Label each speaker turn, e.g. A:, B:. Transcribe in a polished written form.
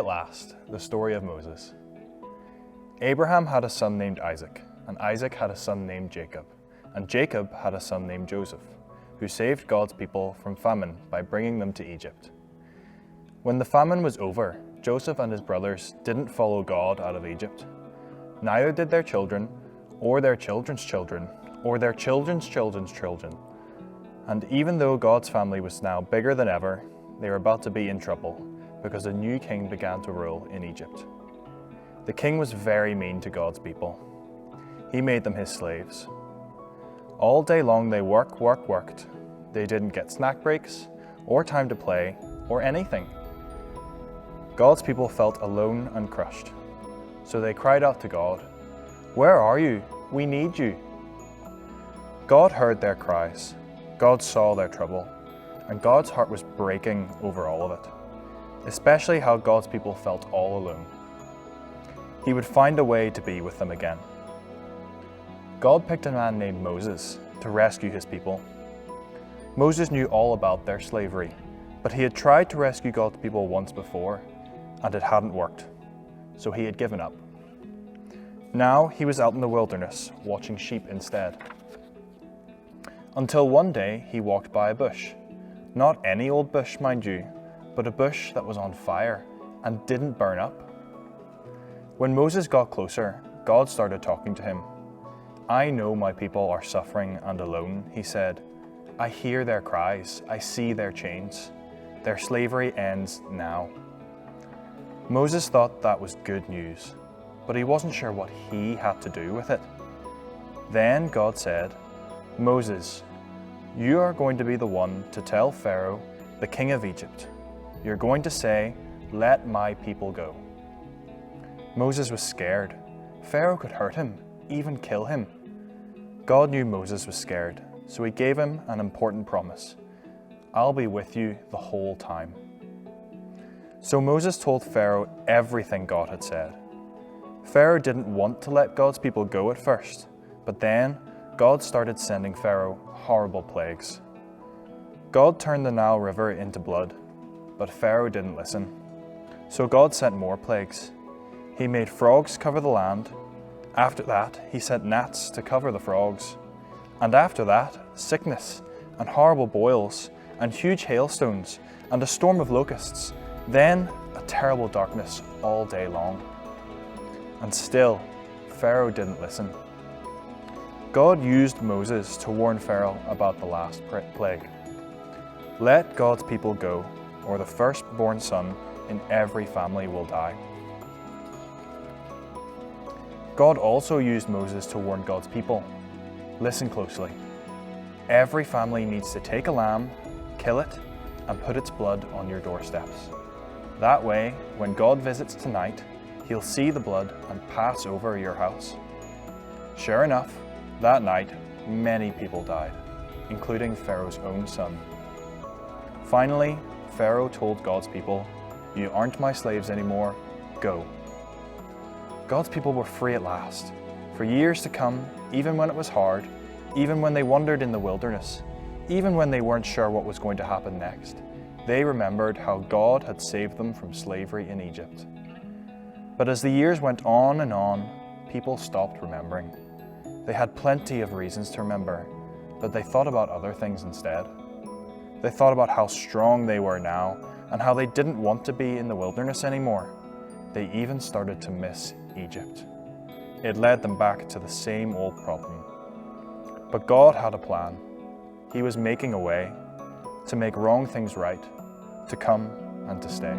A: at last, the story of Moses. Abraham had a son named Isaac, and Isaac had a son named Jacob, and Jacob had a son named Joseph, who saved God's people from famine by bringing them to Egypt. When the famine was over, Joseph and his brothers didn't follow God out of Egypt. Neither did their children, or their children's children, or their children's children's children. And even though God's family was now bigger than ever, they were about to be in trouble because a new king began to rule in Egypt. The king was very mean to God's people. He made them his slaves. All day long they worked. They didn't get snack breaks, or time to play, or anything. God's people felt alone and crushed. So they cried out to God, "Where are you? We need you." God heard their cries. God saw their trouble, and God's heart was breaking over all of it, especially how God's people felt all alone. He would find a way to be with them again. God picked a man named Moses to rescue his people. Moses knew all about their slavery, but he had tried to rescue God's people once before, and it hadn't worked, so he had given up. Now he was out in the wilderness, watching sheep instead. Until one day he walked by a bush. Not any old bush, mind you, but a bush that was on fire and didn't burn up. When Moses got closer, God started talking to him. "I know my people are suffering and alone," he said. "I hear their cries, I see their chains. Their slavery ends now." Moses thought that was good news, but he wasn't sure what he had to do with it. Then God said, "Moses, you are going to be the one to tell Pharaoh, the king of Egypt. You're going to say, 'Let my people go.'" Moses was scared. Pharaoh could hurt him, even kill him. God knew Moses was scared, so he gave him an important promise. "I'll be with you the whole time." So Moses told Pharaoh everything God had said. Pharaoh didn't want to let God's people go at first, but then God started sending Pharaoh horrible plagues. God turned the Nile River into blood, but Pharaoh didn't listen. So God sent more plagues. He made frogs cover the land. After that, he sent gnats to cover the frogs. And after that, sickness and horrible boils and huge hailstones and a storm of locusts. Then a terrible darkness all day long. And still, Pharaoh didn't listen. God used Moses to warn Pharaoh about the last plague. Let God's people go, or the firstborn son in every family will die. God also used Moses to warn God's people. Listen closely. Every family needs to take a lamb, kill it, and put its blood on your doorsteps. That way, when God visits tonight, he'll see the blood and pass over your house. Sure enough, that night, many people died, including Pharaoh's own son. Finally, Pharaoh told God's people, "You aren't my slaves anymore, go." God's people were free at last. For years to come, even when it was hard, even when they wandered in the wilderness, even when they weren't sure what was going to happen next, they remembered how God had saved them from slavery in Egypt. But as the years went on and on, people stopped remembering. They had plenty of reasons to remember, but they thought about other things instead. They thought about how strong they were now and how they didn't want to be in the wilderness anymore. They even started to miss Egypt. It led them back to the same old problem. But God had a plan. He was making a way to make wrong things right, to come and to stay.